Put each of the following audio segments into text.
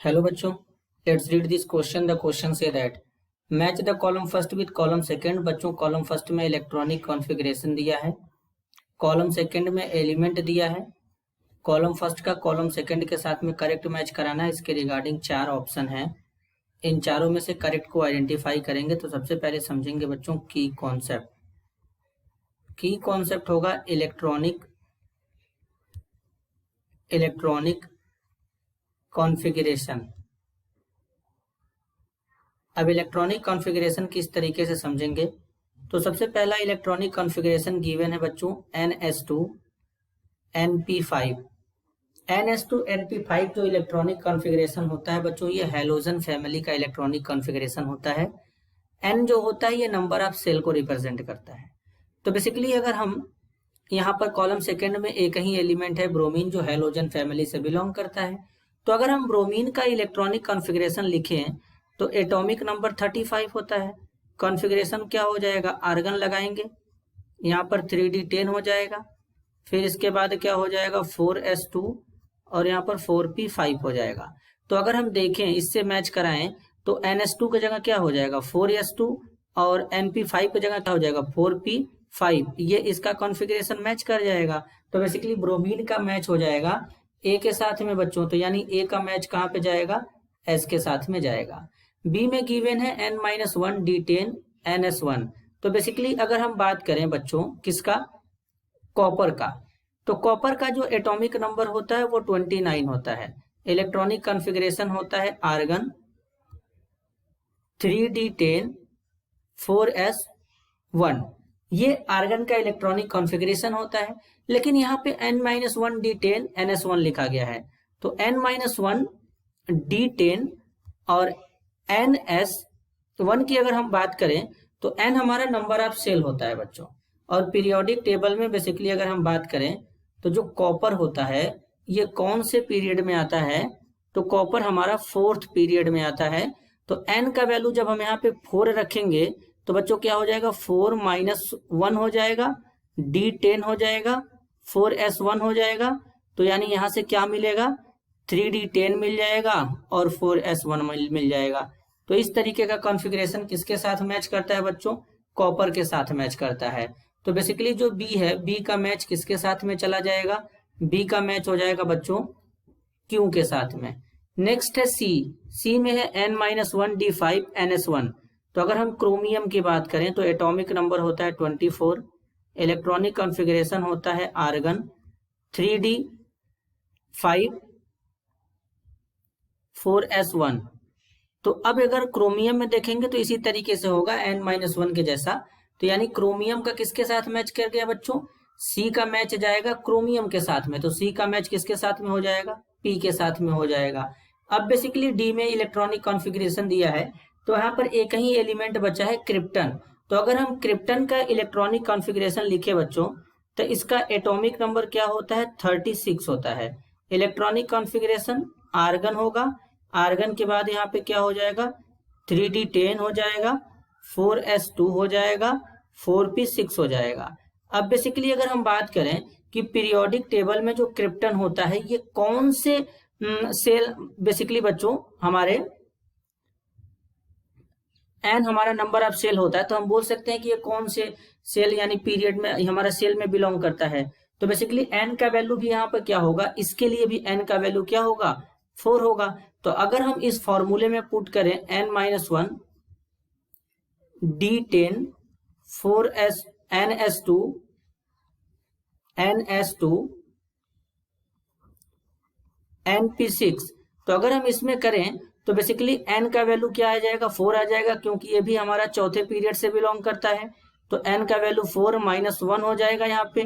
Hello बच्चों, let's read this question. The question say that match the column first with column second. बच्चों, column first में electronic configuration दिया है, column second में element दिया है। कॉलम फर्स्ट का कॉलम सेकंड के साथ में करेक्ट मैच कराना है। इसके रिगार्डिंग 4 ऑप्शन हैं। इन चारों में से करेक्ट को आइडेंटिफाई करेंगे। तो सबसे पहले समझेंगे बच्चों की कॉन्सेप्ट। की कॉन्सेप्ट होगा इलेक्ट्रॉनिक कॉन्फ़िगरेशन। अब इलेक्ट्रॉनिक कॉन्फ़िगरेशन किस तरीके से समझेंगे, तो सबसे पहला इलेक्ट्रॉनिक कॉन्फ़िगरेशन गिवन है बच्चों NS2 NP5। NS2 NP5 जो इलेक्ट्रॉनिक कॉन्फ़िगरेशन होता है बच्चों, ये हैलोजन फैमिली का इलेक्ट्रॉनिक कॉन्फ़िगरेशन होता है। N जो होता है ये नंबर ऑफ सेल को रिप्रेजेंट करता है। तो बेसिकली अगर हम यहाँ पर कॉलम सेकंड में एक ही एलिमेंट है ब्रोमीन, जो हैलोजन फैमिली से बिलोंग करता है, तो अगर हम ब्रोमीन का इलेक्ट्रॉनिक कॉन्फ़िगरेशन लिखें तो एटॉमिक नंबर 35 होता है। कॉन्फ़िगरेशन क्या हो जाएगा, आर्गन लगाएंगे, यहाँ पर 3D10 हो जाएगा। फिर इसके बाद क्या हो जाएगा 4s2 और यहाँ पर 4p5 हो जाएगा। तो अगर हम देखें इससे मैच कराएं तो NS2 की जगह क्या हो जाएगा 4s2 और NP5 की जगह क्या हो जाएगा 4p5। ये इसका कॉन्फ़िगरेशन मैच कर जाएगा। तो बेसिकली ब्रोमीन का मैच हो जाएगा A के साथ में बच्चों, तो यानी A का मैच कहाँ पे जाएगा, S के साथ में जाएगा। बी में गिवन है N-1 D10 NS1। तो बेसिकली अगर हम बात करें बच्चों किसका, कॉपर का, तो कॉपर का जो एटॉमिक नंबर होता है वो 29 होता है। इलेक्ट्रॉनिक कॉन्फ़िगरेशन होता है आर्गन 3D10 4s1। ये आर्गन का इलेक्ट्रॉनिक कॉन्फ़िगरेशन होता है। लेकिन यहाँ पे N-1 D10 NS1 लिखा गया है, तो N-1 D10 और NS1 की अगर हम बात करें तो N हमारा नंबर ऑफ सेल होता है बच्चों। और पीरियोडिक टेबल में बेसिकली अगर हम बात करें तो जो कॉपर होता है ये कौन से पीरियड में आता है, तो कॉपर हमारा 4th पीरियड में आता है। तो N का वैल्यू जब हम यहाँ पे 4 रखेंगे तो बच्चों क्या हो जाएगा 4 - 1 हो जाएगा, D10 हो जाएगा, 4s1 हो जाएगा। तो यानी यहाँ से क्या मिलेगा 3D10 मिल जाएगा और 4s1 मिल जाएगा। तो इस तरीके का कॉन्फ़िगरेशन किसके साथ मैच करता है बच्चों, कॉपर के साथ मैच करता है। तो बेसिकली जो बी है, बी का मैच किसके साथ में चला जाएगा, बी का मैच हो जाएगा बच्चों क्यू के साथ में। नेक्स्ट है सी। सी में है N-1 D5 NS1। तो अगर हम क्रोमियम की बात करें तो एटॉमिक नंबर होता है 24। इलेक्ट्रॉनिक कॉन्फ़िगरेशन होता है आर्गन 3D5 4s1। तो अब अगर क्रोमियम में देखेंगे तो इसी तरीके से होगा N-1 के जैसा। तो यानी क्रोमियम का किसके साथ मैच कर गया बच्चों, सी का मैच जाएगा क्रोमियम के साथ में। तो सी का मैच किसके साथ में हो जाएगा, पी के साथ में हो जाएगा। अब बेसिकली डी में इलेक्ट्रॉनिक कॉन्फ़िगरेशन दिया है, तो यहाँ पर एक ही एलिमेंट बचा है क्रिप्टन। तो अगर हम क्रिप्टन का इलेक्ट्रॉनिक कॉन्फ़िगरेशन लिखे बच्चों तो इसका एटॉमिक नंबर क्या होता है 36 होता है। इलेक्ट्रॉनिक कॉन्फ़िगरेशन आर्गन होगा, आर्गन के बाद यहाँ पे क्या हो जाएगा 3D10 हो जाएगा, 4s2 हो जाएगा, 4p6 हो जाएगा। अब बेसिकली अगर हम बात करें कि पीरियोडिक टेबल में जो क्रिप्टन होता है ये कौन से सेल, बेसिकली बच्चों हमारे एन हमारा नंबर ऑफ सेल होता है, तो हम बोल सकते हैं कि ये कौन से सेल यानी पीरियड में हमारा सेल में बिलोंग करता है। तो बेसिकली एन का वैल्यू भी यहाँ पर क्या होगा, इसके लिए भी एन का वैल्यू क्या होगा 4 होगा। तो अगर हम इस फॉर्मूले में पुट करें N-1 D10 NS2 NP6, तो अगर हम इसमें करें तो बेसिकली n का वैल्यू क्या आ जाएगा 4 आ जाएगा, क्योंकि ये भी हमारा चौथे पीरियड से बिलोंग करता है। तो n का वैल्यू 4 - 1 हो जाएगा, यहाँ पे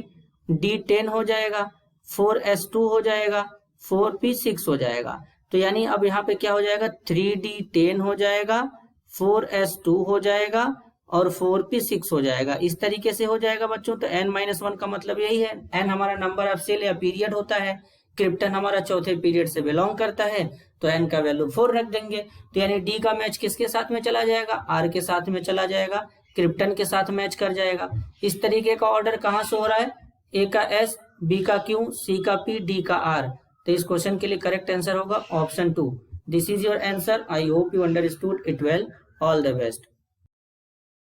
D10 हो जाएगा, 4s2 हो जाएगा, 4p6 हो जाएगा। तो यानी अब यहाँ पे क्या हो जाएगा 3D10 हो जाएगा, 4s2 हो जाएगा और 4p6 हो जाएगा। इस तरीके से हो जाएगा बच्चों। तो N-1 का मतलब यही है, n हमारा नंबर ऑफ सेल या पीरियड होता है, क्रिप्टन हमारा चौथे पीरियड से बिलोंग करता है, तो n का वैल्यू 4 रख देंगे। तो यानी डी का मैच किसके साथ में चला जाएगा, आर के साथ में चला जाएगा, क्रिप्टन के साथ मैच कर जाएगा। इस तरीके का ऑर्डर कहाँ से हो रहा है, ए का एस, बी का क्यू, सी का पी, डी का आर। तो इस क्वेश्चन के लिए करेक्ट आंसर होगा option 2। This is your answer. I hope you understood it well. All the best.